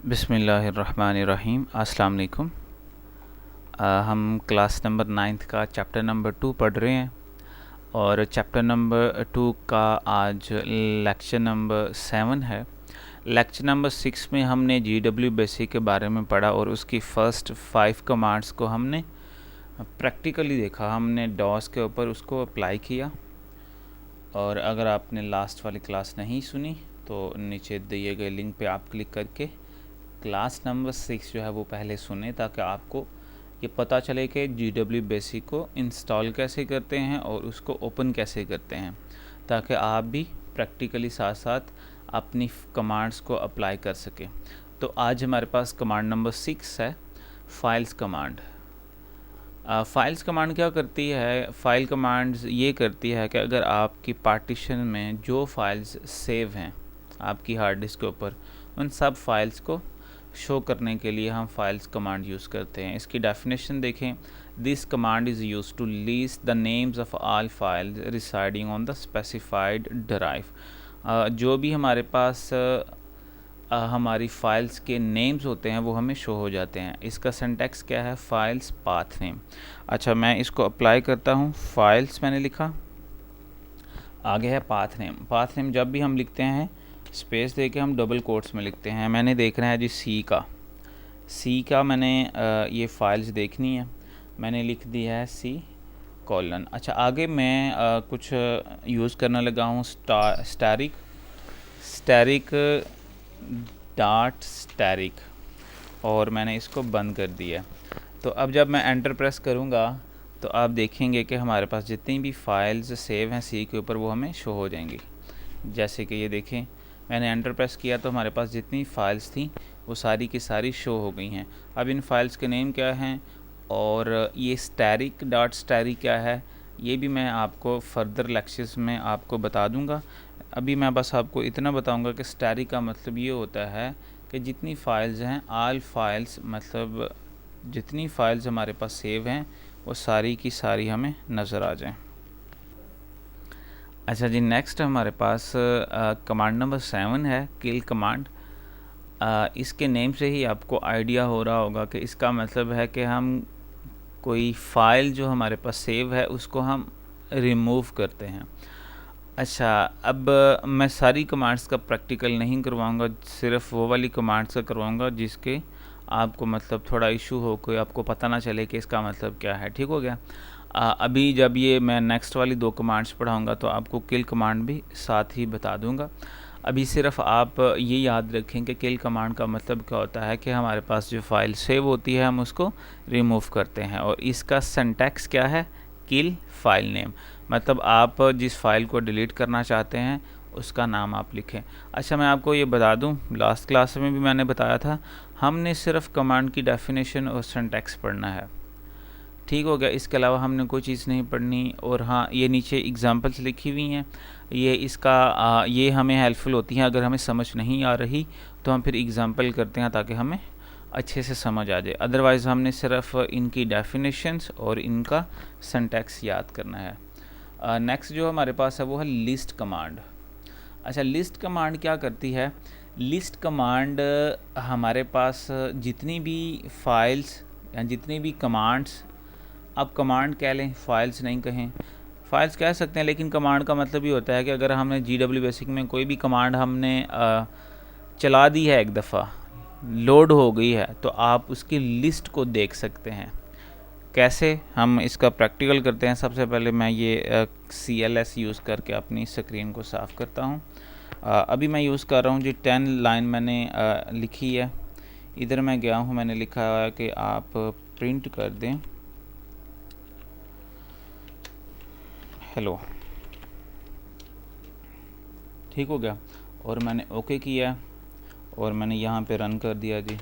बिस्मिल्लाहिर्रहमानिर्रहीम। अस्सलाम वालेकुम। हम क्लास नंबर 9th का चैप्टर नंबर 2 पढ़ रहे हैं और चैप्टर नंबर 2 का आज लेक्चर नंबर 7 है। लेक्चर नंबर 6 में हमने GW बेसिक के बारे में पढ़ा और उसकी फ़र्स्ट 5 कमांड्स को हमने प्रैक्टिकली देखा। हमने डॉस के ऊपर उसको अप्लाई किया और अगर आपने लास्ट वाली क्लास नहीं सुनी तो नीचे दिए गए लिंक पे आप क्लिक करके क्लास नंबर 6 जो है वो पहले सुने, ताकि आपको ये पता चले कि GW बेसिक को इंस्टॉल कैसे करते हैं और उसको ओपन कैसे करते हैं, ताकि आप भी प्रैक्टिकली साथ साथ अपनी कमांड्स को अप्लाई कर सकें। तो आज हमारे पास कमांड नंबर 6 है, फाइल्स कमांड। फाइल्स कमांड क्या करती है? फाइल कमांड्स ये करती है कि अगर आपकी पार्टीशन में जो फाइल्स सेव हैं आपकी हार्ड डिस्क के ऊपर, उन सब फाइल्स को शो करने के लिए हम फाइल्स कमांड यूज़ करते हैं। इसकी डेफिनेशन देखें। This command is use to list the names of all files residing on the specified drive. जो भी हमारे पास हमारी फाइल्स के नेम्स होते हैं वो हमें शो हो जाते हैं। इसका सिंटैक्स क्या है? Files path name. अच्छा, मैं इसको अप्लाई करता हूँ। फाइल्स मैंने लिखा, आगे है पाथ नेम। पाथ नेम जब भी हम लिखते हैं स्पेस दे के हम डबल कोट्स में लिखते हैं। मैंने देखना है जी सी का मैंने ये फाइल्स देखनी है, मैंने लिख दिया है C:। अच्छा, आगे मैं कुछ यूज़ करने लगा हूँ स्टैरिक डॉट स्टैरिक और मैंने इसको बंद कर दिया। तो अब जब मैं एंटर प्रेस करूँगा तो आप देखेंगे कि हमारे पास जितनी भी फाइल्स सेव हैं C के ऊपर वो हमें शो हो जाएंगी। जैसे कि ये देखें, मैंने एंटर प्रेस किया तो हमारे पास जितनी फाइल्स थी वो सारी की सारी शो हो गई हैं। अब इन फाइल्स के नेम क्या हैं और ये स्टैरिक डॉट स्टैरिक क्या है, ये भी मैं आपको फर्दर लेक्चर्स में आपको बता दूंगा। अभी मैं बस आपको इतना बताऊंगा कि स्टैरिक का मतलब ये होता है कि जितनी फाइल्स हैं, ऑल फाइल्स, मतलब जितनी फाइल्स हमारे पास सेव हैं वो सारी की सारी हमें नज़र आ जाएं। अच्छा जी, नेक्स्ट हमारे पास कमांड नंबर 7 है, किल कमांड। इसके नेम से ही आपको आइडिया हो रहा होगा कि इसका मतलब है कि हम कोई फ़ाइल जो हमारे पास सेव है उसको हम रिमूव करते हैं। अच्छा, अब मैं सारी कमांड्स का प्रैक्टिकल नहीं करवाऊंगा, सिर्फ वो वाली कमांड्स का करवाऊंगा जिसके आपको मतलब थोड़ा इशू हो, कोई आपको पता ना चले कि इसका मतलब क्या है। ठीक हो गया? अभी जब ये मैं नेक्स्ट वाली 2 कमांड्स पढ़ाऊंगा तो आपको किल कमांड भी साथ ही बता दूंगा। अभी सिर्फ आप ये याद रखें कि किल कमांड का मतलब क्या होता है कि हमारे पास जो फाइल सेव होती है हम उसको रिमूव करते हैं, और इसका सिंटैक्स क्या है? किल फाइल नेम, मतलब आप जिस फाइल को डिलीट करना चाहते हैं उसका नाम आप लिखें। अच्छा, मैं आपको ये बता दूं, लास्ट क्लास में भी मैंने बताया था हमने सिर्फ कमांड की डेफिनेशन और सिंटैक्स पढ़ना है। ठीक हो गया? इसके अलावा हमने कोई चीज़ नहीं पढ़नी। और हाँ, ये नीचे एग्जांपल्स लिखी हुई हैं, ये हमें हेल्पफुल होती हैं। अगर हमें समझ नहीं आ रही तो हम फिर एग्जांपल करते हैं ताकि हमें अच्छे से समझ आ जाए। अदरवाइज़ हमने सिर्फ इनकी डेफिनेशंस और इनका सिंटैक्स याद करना है। नेक्स्ट जो हमारे पास है वो है लिस्ट कमांड। अच्छा, लिस्ट कमांड क्या करती है? लिस्ट कमांड हमारे पास जितनी भी फाइल्स या जितनी भी कमांड्स, अब कमांड कह लें, फाइल्स नहीं कहें, फाइल्स कह सकते हैं, लेकिन कमांड का मतलब ये होता है कि अगर हमने GW बेसिक में कोई भी कमांड हमने चला दी है, एक दफ़ा लोड हो गई है, तो आप उसकी लिस्ट को देख सकते हैं। कैसे? हम इसका प्रैक्टिकल करते हैं। सबसे पहले मैं ये CLS यूज़ करके अपनी स्क्रीन को साफ़ करता हूँ। अभी मैं यूज़ कर रहा हूँ जी 10 लाइन मैंने लिखी है। इधर मैं गया हूँ, मैंने लिखा है कि आप प्रिंट कर दें हेलो। ठीक हो गया? और मैंने ओके किया और मैंने यहाँ पे रन कर दिया जी,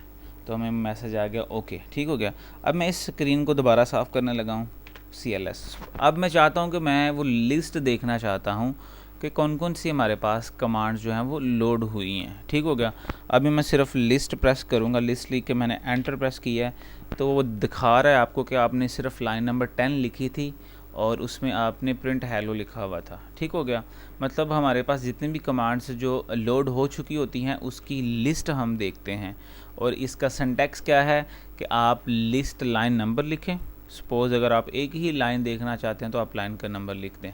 तो हमें मैसेज आ गया ओके। ठीक हो गया? अब मैं इस स्क्रीन को दोबारा साफ़ करने लगा हूँ, CLS। अब मैं चाहता हूँ कि मैं वो लिस्ट देखना चाहता हूँ कि कौन कौन सी हमारे पास कमांड्स जो हैं वो लोड हुई हैं। ठीक हो गया? अभी मैं सिर्फ लिस्ट प्रेस करूँगा, लिस्ट लिख के मैंने एंटर प्रेस किया है तो वो दिखा रहा है आपको कि आपने सिर्फ लाइन नंबर 10 लिखी थी और उसमें आपने प्रिंट हेलो लिखा हुआ था। ठीक हो गया। मतलब हमारे पास जितनी भी कमांड्स जो लोड हो चुकी होती हैं उसकी लिस्ट हम देखते हैं। और इसका सिंटैक्स क्या है कि आप लिस्ट लाइन नंबर लिखें। सपोज़ अगर आप एक ही लाइन देखना चाहते हैं तो आप लाइन का नंबर लिख दें।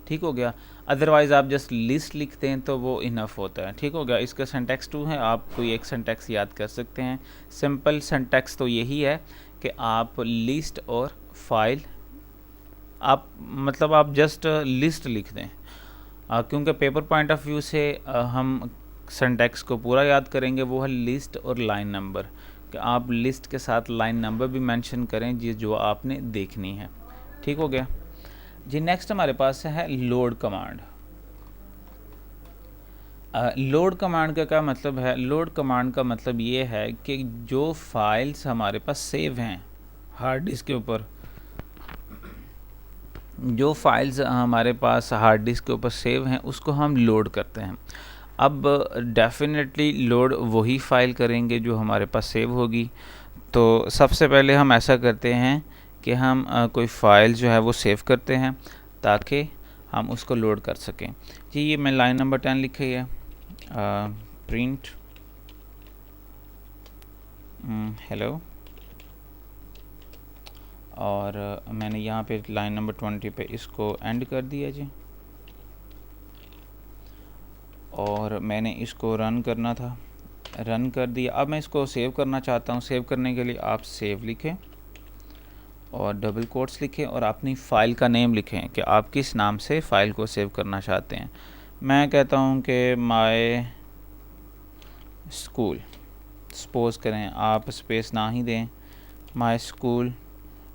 ठीक हो गया। अदरवाइज़ आप जस्ट लिस्ट लिखते हैं तो वो इनफ होता है। ठीक हो गया। इसका सिंटैक्स 2 है, आप कोई एक सिंटैक्स याद कर सकते हैं। सिंपल सिंटैक्स तो यही है कि आप लिस्ट और फाइल आप मतलब आप जस्ट लिस्ट लिख दें। क्योंकि पेपर पॉइंट ऑफ व्यू से हम सिंटैक्स को पूरा याद करेंगे, वो है लिस्ट और लाइन नंबर, कि आप लिस्ट के साथ लाइन नंबर भी मेंशन करें जो आपने देखनी है। ठीक हो गया जी। नेक्स्ट हमारे पास है लोड कमांड। लोड कमांड का क्या मतलब है? लोड कमांड का मतलब ये है कि जो फाइल्स हमारे पास सेव हैं हार्ड डिस्क के ऊपर, जो फाइल्स हमारे पास हार्ड डिस्क के ऊपर सेव हैं उसको हम लोड करते हैं। अब डेफिनेटली लोड वही फ़ाइल करेंगे जो हमारे पास सेव होगी। तो सबसे पहले हम ऐसा करते हैं कि हम कोई फ़ाइल जो है वो सेव करते हैं ताकि हम उसको लोड कर सकें। जी ये मैं लाइन नंबर 10 लिखी है, प्रिंट हेलो, और मैंने यहाँ पे लाइन नंबर 20 पे इसको एंड कर दिया जी। और मैंने इसको रन करना था, रन कर दिया। अब मैं इसको सेव करना चाहता हूँ। सेव करने के लिए आप सेव लिखें और डबल कोट्स लिखें और अपनी फ़ाइल का नेम लिखें कि आप किस नाम से फ़ाइल को सेव करना चाहते हैं। मैं कहता हूँ कि माय स्कूल, सपोज़ करें, आप स्पेस ना ही दें, माय स्कूल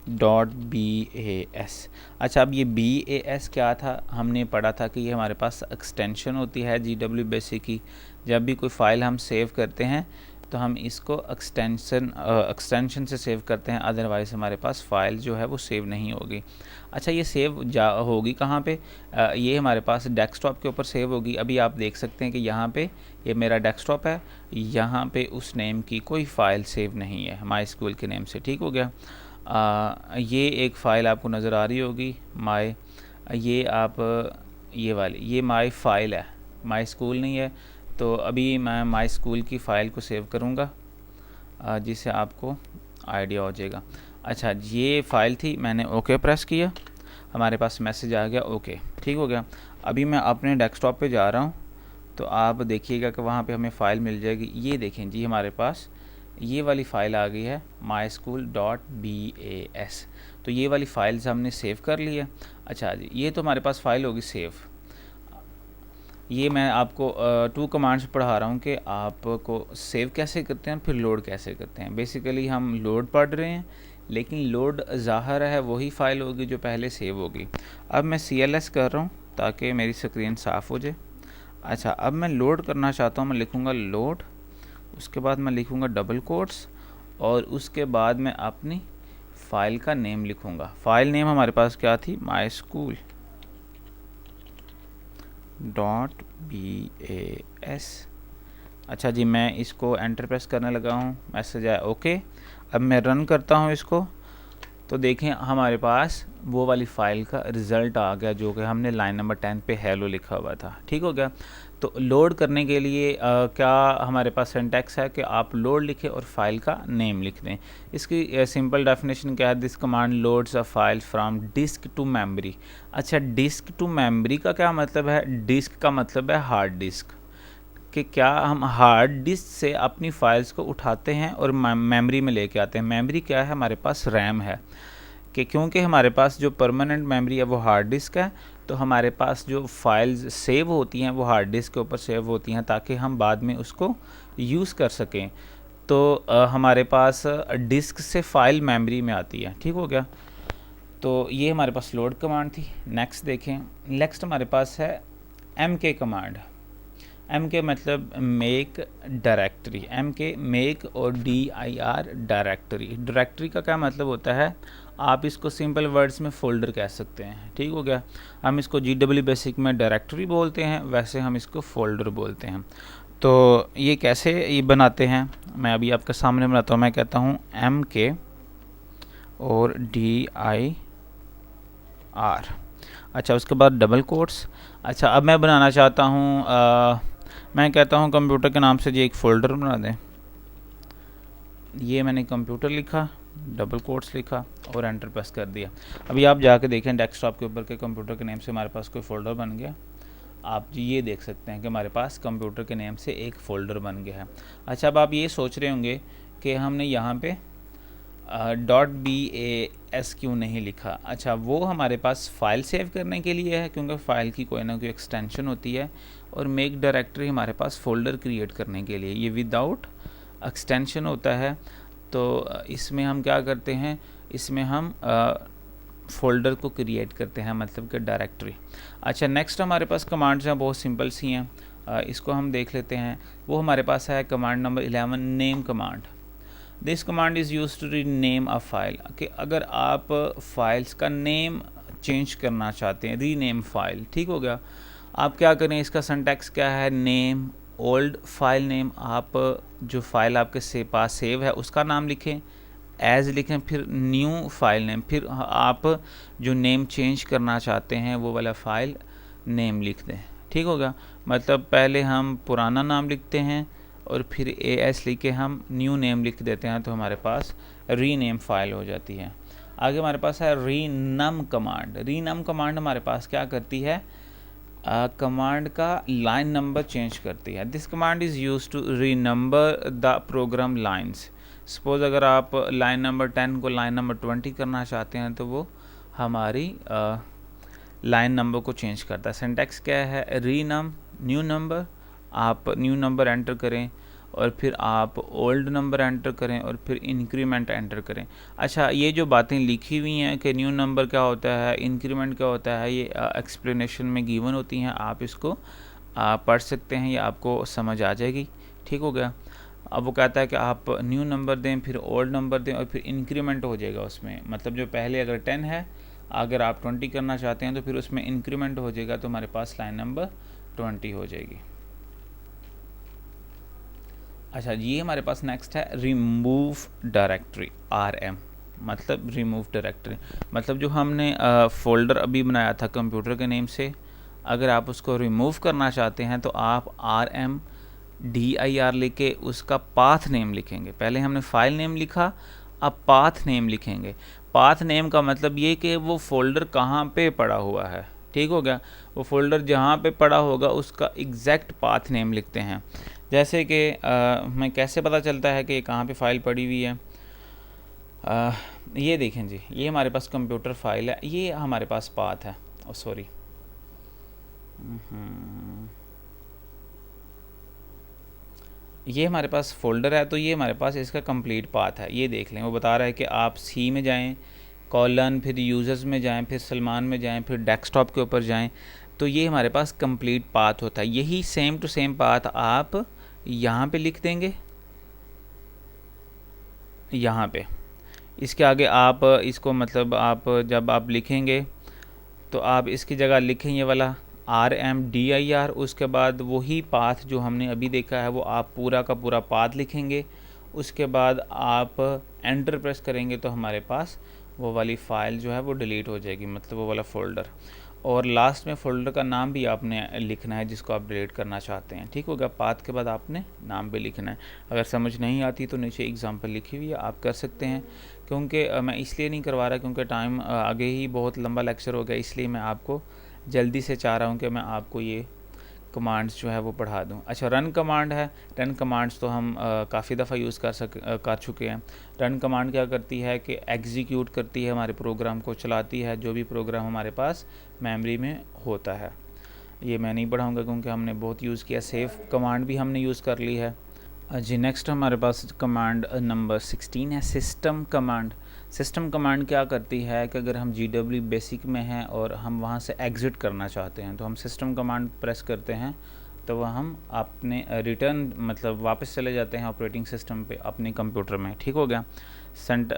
.bas। अच्छा, अब ये BAS क्या था? हमने पढ़ा था कि ये हमारे पास एक्सटेंशन होती है GW बेसिक की। जब भी कोई फ़ाइल हम सेव करते हैं तो हम इसको एक्सटेंशन से सेव करते हैं, अदरवाइज़ हमारे पास फ़ाइल जो है वो सेव नहीं होगी। अच्छा, ये सेव होगी कहाँ पे? ये हमारे पास डेस्कटॉप के ऊपर सेव होगी। अभी आप देख सकते हैं कि यहाँ पे ये मेरा डेस्कटॉप है, यहाँ पे उस नेम की कोई फ़ाइल सेव नहीं है माई स्कूल के नेम से। ठीक हो गया। ये एक फ़ाइल आपको नज़र आ रही होगी माई, ये आप ये वाली, ये माई फ़ाइल है, माई स्कूल नहीं है। तो अभी मैं माई स्कूल की फ़ाइल को सेव करूँगा जिससे आपको आइडिया हो जाएगा। अच्छा, ये फ़ाइल थी, मैंने ओके प्रेस किया, हमारे पास मैसेज आ गया ओके। ठीक हो गया। अभी मैं अपने डेस्कटॉप पे जा रहा हूँ तो आप देखिएगा कि वहाँ पे हमें फ़ाइल मिल जाएगी। ये देखें जी, हमारे पास ये वाली फ़ाइल आ गई है myschool.bas। तो ये वाली फ़ाइल्स हमने सेव कर ली है। अच्छा जी, ये तो हमारे पास फ़ाइल होगी सेव। ये मैं आपको 2 कमांड्स पढ़ा रहा हूँ कि आपको सेव कैसे करते हैं फिर लोड कैसे करते हैं। बेसिकली हम लोड पढ़ रहे हैं, लेकिन लोड ज़ाहिर है वही फ़ाइल होगी जो पहले सेव होगी। अब मैं CLS कर रहा हूँ ताकि मेरी स्क्रीन साफ़ हो जाए। अच्छा, अब मैं लोड करना चाहता हूँ, मैं लिखूँगा लोड, उसके बाद मैं लिखूँगा डबल कोट्स और उसके बाद मैं अपनी फ़ाइल का नेम लिखूँगा। फ़ाइल नेम हमारे पास क्या थी? myschool.bas। अच्छा जी, मैं इसको एंटर प्रेस करने लगा हूँ, मैसेज आया ओके। अब मैं रन करता हूँ इसको, तो देखें हमारे पास वो वाली फ़ाइल का रिज़ल्ट आ गया जो कि हमने लाइन नंबर 10 पे हेलो लिखा हुआ था। ठीक हो गया। तो लोड करने के लिए क्या हमारे पास सिंटैक्स है कि आप लोड लिखें और फाइल का नेम लिख दें। इसकी सिंपल डेफिनेशन क्या है? This command loads a file from disk to memory. अच्छा, डिस्क टू मेमोरी का क्या मतलब है? डिस्क का मतलब है हार्ड डिस्क, कि क्या हम हार्ड डिस्क से अपनी फ़ाइल्स को उठाते हैं और मेमोरी में लेके आते हैं। मेमोरी क्या है? हमारे पास रैम है, कि क्योंकि हमारे पास जो परमानेंट मेमोरी है वो हार्ड डिस्क है, तो हमारे पास जो फाइल्स सेव होती हैं वो हार्ड डिस्क के ऊपर सेव होती हैं ताकि हम बाद में उसको यूज़ कर सकें। तो हमारे पास डिस्क से फ़ाइल मेमोरी में आती है। ठीक हो गया। तो ये हमारे पास लोड कमांड थी। नेक्स्ट देखें, नेक्स्ट हमारे पास है MK कमांड। MK मतलब मेक डायरेक्टरी। MK मेक और DIR डायरेक्टरी। डायरेक्टरी का क्या मतलब होता है? आप इसको सिंपल वर्ड्स में फ़ोल्डर कह सकते हैं। ठीक हो गया। हम इसको GW बेसिक में डायरेक्टरी बोलते हैं, वैसे हम इसको फ़ोल्डर बोलते हैं। तो ये कैसे ये बनाते हैं मैं अभी आपके सामने बनाता हूँ। मैं कहता हूँ MK और DIR आर। अच्छा, उसके बाद डबल कोट्स। अच्छा, अब मैं बनाना चाहता हूँ, मैं कहता हूँ कंप्यूटर के नाम से जी एक फ़ोल्डर बना दें। ये मैंने कंप्यूटर लिखा, डबल कोट्स लिखा और एंटर प्रेस कर दिया। अभी आप जाके देखें डेस्कटॉप के ऊपर के कंप्यूटर के नेम से हमारे पास कोई फ़ोल्डर बन गया। आप जी ये देख सकते हैं कि हमारे पास कंप्यूटर के नेम से एक फ़ोल्डर बन गया है। अच्छा, अब आप ये सोच रहे होंगे कि हमने यहाँ पे .bas क्यों नहीं लिखा। अच्छा, वो हमारे पास फ़ाइल सेव करने के लिए है, क्योंकि फ़ाइल की कोई ना कोई एक्सटेंशन होती है, और मेक डायरेक्टरी हमारे पास फ़ोल्डर क्रिएट करने के लिए, ये विदाउट एक्सटेंशन होता है। तो इसमें हम क्या करते हैं, इसमें हम फ़ोल्डर को क्रिएट करते हैं, मतलब कि डायरेक्टरी। अच्छा, नेक्स्ट हमारे पास कमांड्स हैं, बहुत सिंपल सी हैं, इसको हम देख लेते हैं। वो हमारे पास है command number 11, name command. This command is use to rename a file, कि अगर आप फाइल्स का नेम चेंज करना चाहते हैं, रीनेम फाइल, ठीक हो गया। आप क्या करें, इसका सिंटैक्स क्या है, नेम, ओल्ड फाइल नेम, आप जो फाइल आपके पास सेव है उसका नाम लिखें, एज लिखें, फिर न्यू फाइल नेम, फिर आप जो नेम चेंज करना चाहते हैं वो वाला फाइल नेम लिख दें, ठीक होगा। मतलब पहले हम पुराना नाम लिखते हैं और फिर एस लिख के हम न्यू नेम लिख देते हैं, तो हमारे पास रीनेम फाइल हो जाती है। आगे हमारे पास है रीनम कमांड। रीनम कमांड हमारे पास क्या करती है, कमांड का लाइन नंबर चेंज करती है। This command is use to renumber the program lines. Suppose अगर आप लाइन नंबर 10 को लाइन नंबर 20 करना चाहते हैं, तो वो हमारी लाइन नंबर को चेंज करता है। सिंटैक्स क्या है, रीनम न्यू नंबर, आप न्यू नंबर एंटर करें और फिर आप ओल्ड नंबर एंटर करें और फिर इंक्रीमेंट एंटर करें। अच्छा, ये जो बातें लिखी हुई हैं कि न्यू नंबर क्या होता है, इंक्रीमेंट क्या होता है, ये एक्सप्लेनेशन में गिवन होती हैं, आप इसको पढ़ सकते हैं, ये आपको समझ आ जाएगी, ठीक हो गया। अब वो कहता है कि आप न्यू नंबर दें, फिर ओल्ड नंबर दें और फिर इंक्रीमेंट हो जाएगा उसमें, मतलब जो पहले अगर 10 है, अगर आप 20 करना चाहते हैं तो फिर उसमें इंक्रीमेंट हो जाएगा, तो हमारे पास लाइन नंबर 20 हो जाएगी। अच्छा, ये हमारे पास नेक्स्ट है रिमूव डायरेक्टरी, RM, मतलब रिमूव डायरेक्टरी, मतलब जो हमने फ़ोल्डर अभी बनाया था कंप्यूटर के नेम से, अगर आप उसको रिमूव करना चाहते हैं तो आप RMDIR लेके उसका पाथ नेम लिखेंगे। पहले हमने फाइल नेम लिखा, अब पाथ नेम लिखेंगे। पाथ नेम का मतलब ये कि वो फ़ोल्डर कहाँ पे पड़ा हुआ है, ठीक हो गया। वो फ़ोल्डर जहाँ पे पड़ा होगा उसका एग्जैक्ट पाथ नेम लिखते हैं। जैसे कि मैं कैसे पता चलता है कि कहाँ पे फ़ाइल पड़ी हुई है, ये देखें जी, ये हमारे पास कंप्यूटर फाइल है, ये हमारे पास पाथ है, सॉरी, ये हमारे पास फ़ोल्डर है, तो ये हमारे पास इसका कंप्लीट पाथ है। ये देख लें, वो बता रहा है कि आप सी में जाएं, कॉलन, फिर यूज़र्स में जाएं, फिर सलमान में जाएं, फिर डेस्कटॉप के ऊपर जाएं, तो ये हमारे पास कंप्लीट पाथ होता है। यही सेम टू सेम पाथ आप यहाँ पे लिख देंगे, यहाँ पे इसके आगे आप इसको, मतलब आप जब आप लिखेंगे तो आप इसकी जगह लिखें ये वाला RMDIR, उसके बाद वही पाथ जो हमने अभी देखा है वो आप पूरा का पूरा पाथ लिखेंगे। उसके बाद आप एंटर प्रेस करेंगे तो हमारे पास वो वाली फ़ाइल जो है वो डिलीट हो जाएगी, मतलब वो वाला फ़ोल्डर। और लास्ट में फ़ोल्डर का नाम भी आपने लिखना है जिसको आप डिलीट करना चाहते हैं, ठीक होगा। पाथ के बाद आपने नाम भी लिखना है। अगर समझ नहीं आती तो नीचे एग्जांपल लिखी हुई है, आप कर सकते हैं। क्योंकि मैं इसलिए नहीं करवा रहा क्योंकि टाइम आगे ही बहुत लंबा लेक्चर हो गया, इसलिए मैं आपको जल्दी से चाह रहा हूँ कि मैं आपको ये कमांड्स जो है वो पढ़ा दूँ। अच्छा, रन कमांड है। रन कमांड्स तो हम काफ़ी दफ़ा यूज़ कर चुके हैं। रन कमांड क्या करती है कि एग्जीक्यूट करती है, हमारे प्रोग्राम को चलाती है, जो भी प्रोग्राम हमारे पास मेमोरी में होता है। ये मैं नहीं पढ़ाऊँगा क्योंकि हमने बहुत यूज़ किया। सेव कमांड भी हमने यूज़ कर ली है जी। नेक्स्ट हमारे पास कमांड नंबर 16 है, सिस्टम कमांड। सिस्टम कमांड क्या करती है कि अगर हम GW बेसिक में हैं और हम वहाँ से एग्ज़िट करना चाहते हैं तो हम सिस्टम कमांड प्रेस करते हैं, तो वह हम अपने रिटर्न, मतलब वापस चले जाते हैं ऑपरेटिंग सिस्टम पे अपने कंप्यूटर में, ठीक हो गया।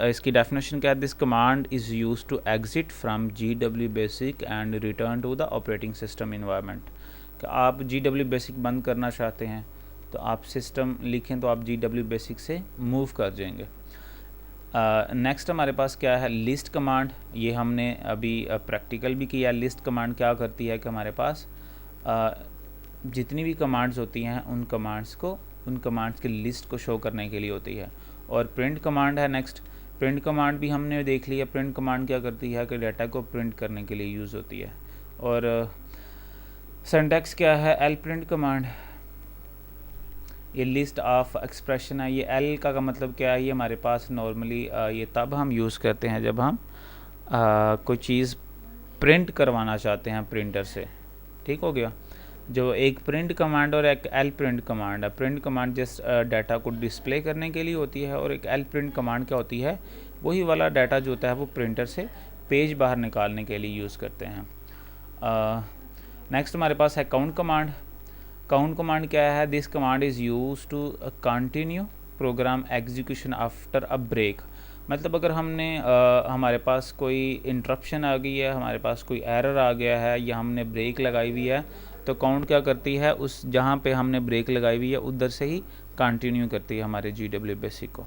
इसकी डेफिनेशन क्या है, this command is use to exit from GW basic and return to the operating system environment. कि आप GW बेसिक बंद करना चाहते हैं तो आप सिस्टम लिखें तो आप GW बेसिक से मूव कर जाएंगे। नेक्स्ट हमारे पास क्या है, लिस्ट कमांड। ये हमने अभी प्रैक्टिकल भी किया। लिस्ट कमांड क्या करती है कि हमारे पास जितनी भी कमांड्स होती हैं उन कमांड्स की लिस्ट को शो करने के लिए होती है। और प्रिंट कमांड है नेक्स्ट। प्रिंट कमांड भी हमने देख लिया। प्रिंट कमांड क्या करती है कि डाटा को प्रिंट करने के लिए यूज़ होती है। और सिंटैक्स क्या है, एल प्रिंट कमांड। ये लिस्ट ऑफ एक्सप्रेशन है। ये एल का मतलब क्या है, ये हमारे पास नॉर्मली ये तब हम यूज़ करते हैं जब हम कोई चीज़ प्रिंट करवाना चाहते हैं प्रिंटर से। ठीक हो गया। जो एक प्रिंट कमांड और एक एल प्रिंट कमांड है। प्रिंट कमांड जिस डाटा को डिस्प्ले करने के लिए होती है, और एक एल प्रिंट कमांड क्या होती है, वही वाला डाटा जो होता है वो प्रिंटर से पेज बाहर निकालने के लिए यूज़ करते हैं। नेक्स्ट हमारे पास है काउंट कमांड। काउंट कमांड क्या है, this command is use to continue program execution after a break. मतलब अगर हमने हमारे पास कोई इंटरप्शन आ गई है, हमारे पास कोई एरर आ गया है, या हमने ब्रेक लगाई हुई है, तो काउंट क्या करती है, उस जहाँ पे हमने ब्रेक लगाई हुई है उधर से ही कंटिन्यू करती है हमारे GW बेसिक को।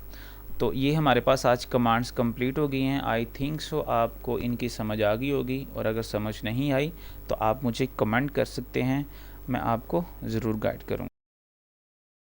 तो ये हमारे पास आज कमांड्स कंप्लीट हो गई हैं। आई थिंक सो आपको इनकी समझ आ गई होगी, और अगर समझ नहीं आई तो आप मुझे कमेंट कर सकते हैं, मैं आपको ज़रूर गाइड करूँगा।